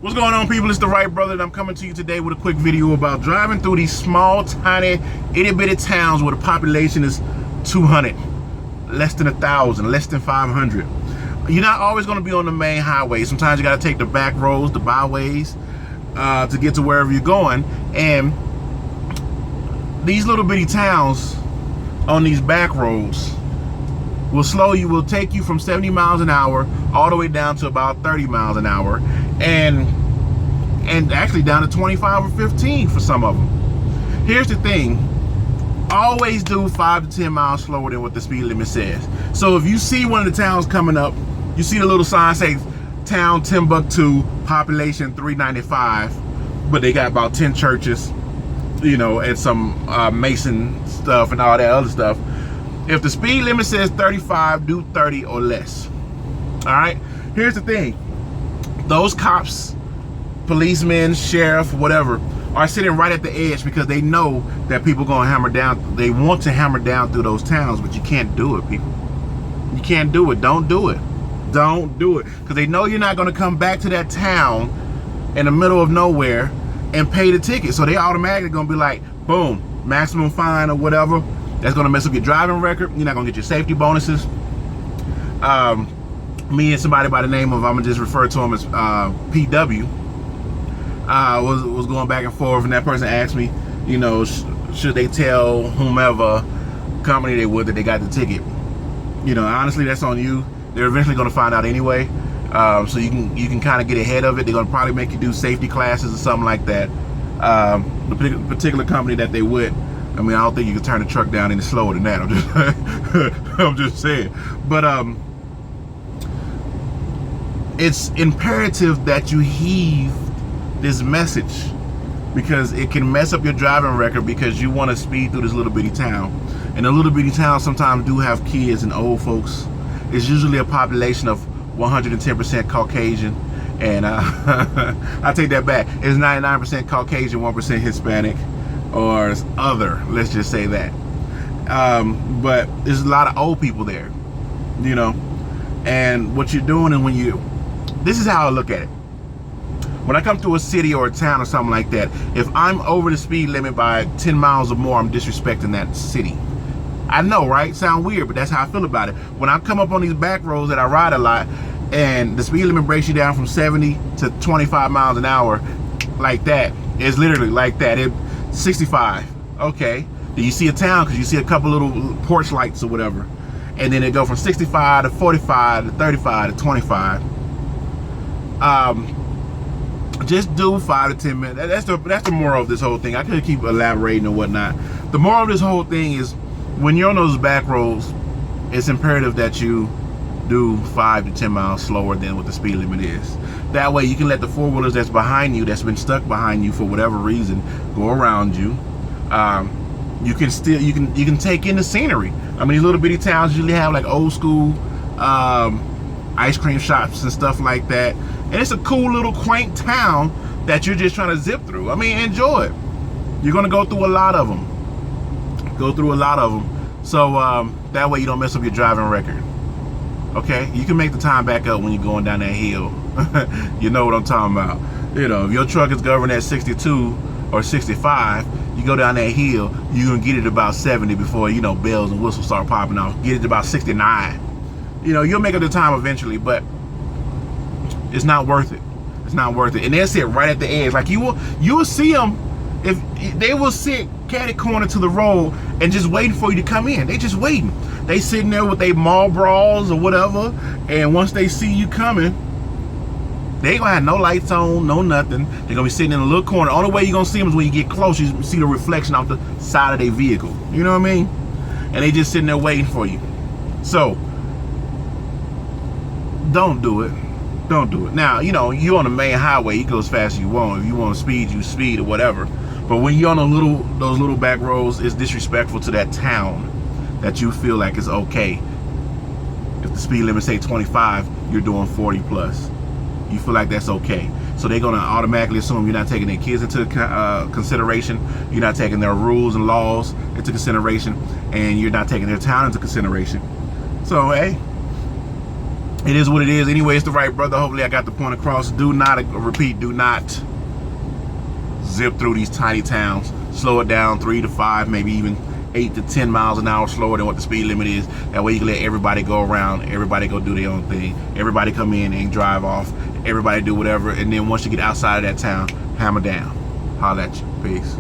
What's going on, people? It's the Right Brother, and I'm coming to you today with a quick video about driving through these small, tiny, itty-bitty towns where the population is 200, less than 1,000, less than 500. You're not always going to be on the main highway. Sometimes you got to take the back roads, the byways, to get to wherever you're going. And these little bitty towns on these back roads will take you from 70 miles an hour all the way down to about 30 miles an hour, and actually down to 25 or 15 for some of them. Here's the thing: always do 5 to 10 miles slower than what the speed limit says. So if you see one of the towns coming up, you see the little sign say town Timbuktu, population 395, but they got about 10 churches, you know, and some Mason stuff and all that other stuff. If the speed limit says 35, do 30 or less. All right, here's the thing: those cops, policemen, sheriff, whatever, are sitting right at the edge because they know that people are going to hammer down. They want to hammer down through those towns, but you can't do it, people. You can't do it. Don't do it. Don't do it, because they know you're not going to come back to that town in the middle of nowhere and pay the ticket. So they automatically going to be like, boom, maximum fine or whatever. That's going to mess up your driving record. You're not going to get your safety bonuses. Me and somebody by the name of, I'm going to just refer to him as PW, was going back and forth, and that person asked me, you know, should they tell whomever company they would that they got the ticket. You know, honestly, that's on you. They're eventually going to find out anyway. So you can kind of get ahead of it. They're going to probably make you do safety classes or something like that. The particular company that they would, I mean, I don't think you can turn the truck down any slower than that. I'm just saying. But it's imperative that you heed this message, because it can mess up your driving record because you want to speed through this little bitty town. And the little bitty towns sometimes do have kids and old folks. It's usually a population of 110% Caucasian, and I take that back. It's 99% Caucasian, 1% Hispanic, or other, let's just say that. But there's a lot of old people there, you know. And what you're doing is this is how I look at it. When I come to a city or a town or something like that, if I'm over the speed limit by 10 miles or more, I'm disrespecting that city. I know, right? Sound weird, but that's how I feel about it. When I come up on these back roads that I ride a lot, and the speed limit breaks you down from 70 to 25 miles an hour, like that, it's literally like that. 65, okay. Then you see a town because you see a couple little porch lights or whatever, and then it go from 65 to 45 to 35 to 25. Just do 5 to 10 minutes. That's the moral of this whole thing. I could keep elaborating and whatnot. The moral of this whole thing is, when you're on those back roads, it's imperative that you do 5 to 10 miles slower than what the speed limit is. That way you can let the four-wheelers that's behind you, that's been stuck behind you for whatever reason, go around you. You can take in the scenery. I mean, these little bitty towns usually have like old school ice cream shops and stuff like that. And it's a cool little quaint town that you're just trying to zip through. I mean, enjoy it. You're gonna go through a lot of them. So that way you don't mess up your driving record. Okay, you can make the time back up when you're going down that hill. You know what I'm talking about. You know, if your truck is governed at 62 or 65, you go down that hill, you're gonna get it about 70 before, you know, bells and whistles start popping off. Get it about 69. You know, you'll make up the time eventually, but it's not worth it. It's not worth it. And they'll sit right at the edge. Like you will see them. If they will sit catty corner to the road and just waiting for you to come in. They just waiting. They sitting there with their Marlboros or whatever, and once they see you coming, they ain't gonna have no lights on, no nothing. They're gonna be sitting in a little corner. Only way you're gonna see them is when you get close. You see the reflection off the side of their vehicle. You know what I mean? And they just sitting there waiting for you. So don't do it. Don't do it. Now, you know, you're on the main highway, you go as fast as you want. If you want to speed, you speed or whatever. But when you're on those little back roads, it's disrespectful to that town that you feel like it's okay. If the speed limit say 25, you're doing 40 plus. You feel like that's okay. So they're gonna automatically assume you're not taking their kids into consideration, you're not taking their rules and laws into consideration, and you're not taking their town into consideration. So hey, it is what it is. Anyway, it's the right brother. Hopefully I got the point across. Do not, repeat, do not zip through these tiny towns. Slow it down 3 to 5, maybe even 8 to 10 miles an hour slower than what the speed limit is. That way you can let everybody go around, everybody go do their own thing, everybody come in and drive off, everybody do whatever, and then once you get outside of that town, hammer down. Holla at you. Peace.